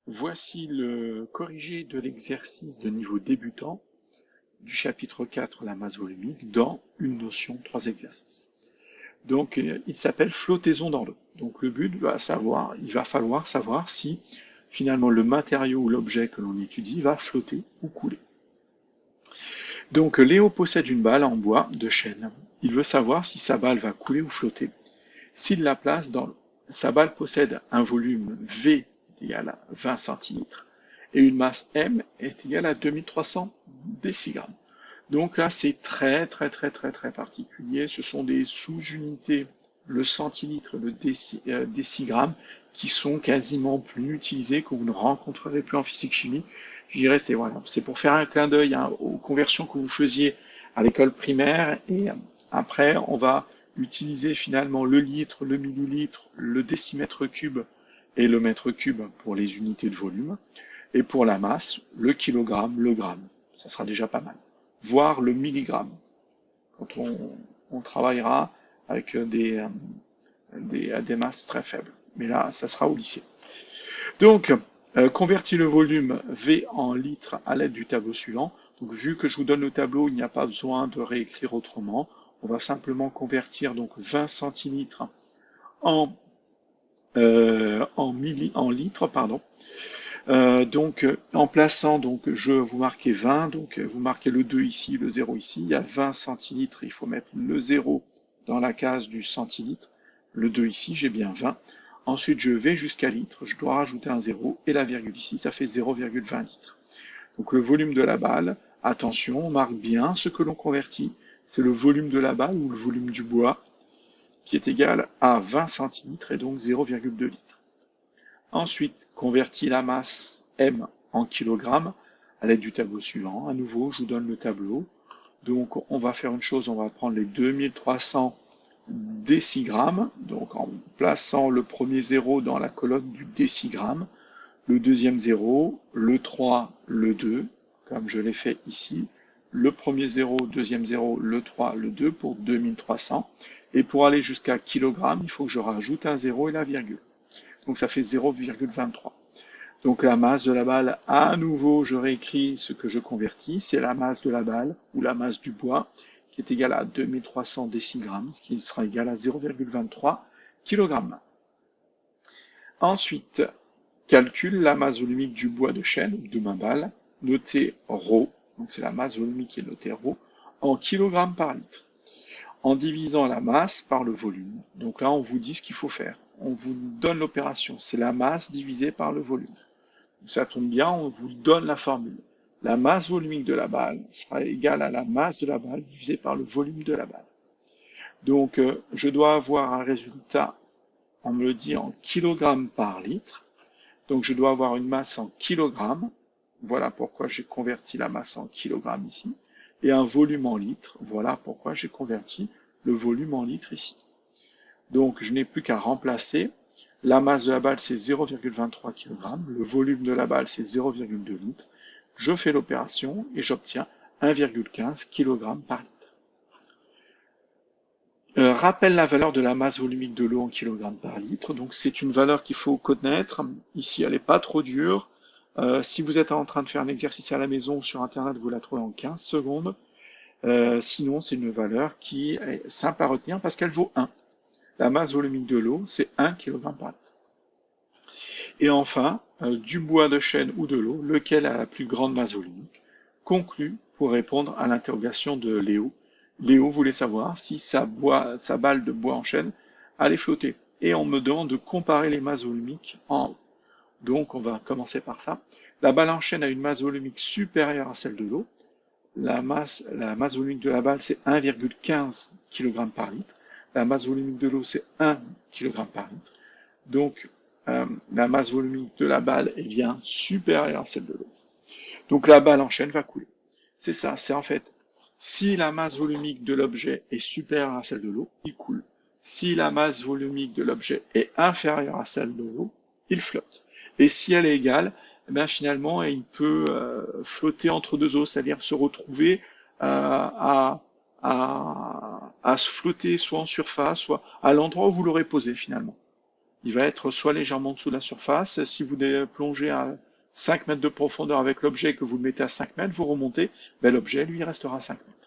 Voici le corrigé de l'exercice de niveau débutant du chapitre 4, la masse volumique, dans une notion, 3 exercices. Donc, il s'appelle flottaison dans l'eau. Donc, le but, il va falloir savoir si, finalement, le matériau ou l'objet que l'on étudie va flotter ou couler. Donc, Léo possède une balle en bois de chêne. Il veut savoir si sa balle va couler ou flotter s'il la place dans l'eau. Sa balle possède un volume V égal à 20 centilitres et une masse M est égale à 2300 décigrammes. Donc là, c'est très particulier. Ce sont des sous-unités, le centilitre et le décigramme, qui sont quasiment plus utilisés, que vous ne rencontrerez plus en physique-chimie. Je dirais, c'est pour faire un clin d'œil aux conversions que vous faisiez à l'école primaire. Et après, on va utiliser finalement le litre, le millilitre, le décimètre cube et le mètre cube pour les unités de volume. Et pour la masse, le kilogramme, le gramme. Ça sera déjà pas mal. Voire le milligramme, quand on travaillera avec des masses très faibles. Mais là, ça sera au lycée. Donc, convertis le volume V en litres à l'aide du tableau suivant. Donc, vu que je vous donne le tableau, il n'y a pas besoin de réécrire autrement. On va simplement convertir donc 20 centilitres en litres, pardon. Donc, en plaçant, donc, vous marquez 20, donc vous marquez le 2 ici, le 0 ici, il y a 20 centilitres, il faut mettre le 0 dans la case du centilitre, le 2 ici, j'ai bien 20. Ensuite, je vais jusqu'à litre, je dois rajouter un 0, et la virgule ici, ça fait 0,20 litres. Donc le volume de la balle, attention, on marque bien ce que l'on convertit, c'est le volume de la balle ou le volume du bois, qui est égal à 20 centilitres et donc 0,2 litres. Ensuite, convertis la masse M en kilogrammes à l'aide du tableau suivant. À nouveau, je vous donne le tableau. Donc, on va faire une chose, on va prendre les 2300 décigrammes, donc en plaçant le premier 0 dans la colonne du décigramme, le deuxième 0, le 3, le 2, comme je l'ai fait ici, le premier 0, deuxième 0, le 3, le 2 pour 2300. Et pour aller jusqu'à kilogramme, il faut que je rajoute un 0 et la virgule. Donc ça fait 0,23. Donc la masse de la balle, à nouveau, je réécris ce que je convertis, c'est la masse de la balle, ou la masse du bois, qui est égale à 2300 décigrammes, ce qui sera égal à 0,23 kg. Ensuite, calcule la masse volumique du bois de chêne, ou de ma balle, notée ρ, donc c'est la masse volumique qui est notée ρ, en kilogrammes par litre, en divisant la masse par le volume. Donc là, on vous dit ce qu'il faut faire. On vous donne l'opération, c'est la masse divisée par le volume. Donc ça tombe bien, on vous donne la formule. La masse volumique de la balle sera égale à la masse de la balle divisée par le volume de la balle. Donc je dois avoir un résultat, on me le dit en kilogrammes par litre. Donc je dois avoir une masse en kilogrammes. Voilà pourquoi j'ai converti la masse en kilogrammes ici. Et un volume en litres. Voilà pourquoi j'ai converti le volume en litres ici. Donc, je n'ai plus qu'à remplacer. La masse de la balle, c'est 0,23 kg. Le volume de la balle, c'est 0,2 litres. Je fais l'opération et j'obtiens 1,15 kg par litre. Rappelle la valeur de la masse volumique de l'eau en kg par litre. Donc, c'est une valeur qu'il faut connaître. Ici, elle n'est pas trop dure. Si vous êtes en train de faire un exercice à la maison ou sur Internet, vous la trouvez en 15 secondes. Sinon, c'est une valeur qui est simple à retenir parce qu'elle vaut 1. La masse volumique de l'eau, c'est 1 kg par litre. Et enfin, du bois de chêne ou de l'eau, lequel a la plus grande masse volumique, conclut pour répondre à l'interrogation de Léo. Léo voulait savoir si sa balle de bois en chêne allait flotter. Et on me demande de comparer les masses volumiques en haut. Donc on va commencer par ça. La balle en chêne a une masse volumique supérieure à celle de l'eau. La masse volumique de la balle, c'est 1,15 kg par litre. La masse volumique de l'eau, c'est 1 kg par litre. Donc, la masse volumique de la balle est bien supérieure à celle de l'eau. Donc, la balle en chêne va couler. C'est ça, c'est en fait, si la masse volumique de l'objet est supérieure à celle de l'eau, il coule. Si la masse volumique de l'objet est inférieure à celle de l'eau, il flotte. Et si elle est égale, eh bien, finalement, il peut flotter entre deux eaux, c'est-à-dire se retrouver à se flotter soit en surface, soit à l'endroit où vous l'aurez posé finalement. il va être soit légèrement en dessous de la surface. Si vous plongez à 5 mètres de profondeur avec l'objet et que vous le mettez à 5 mètres, vous remontez, ben, l'objet, lui, restera à 5 mètres.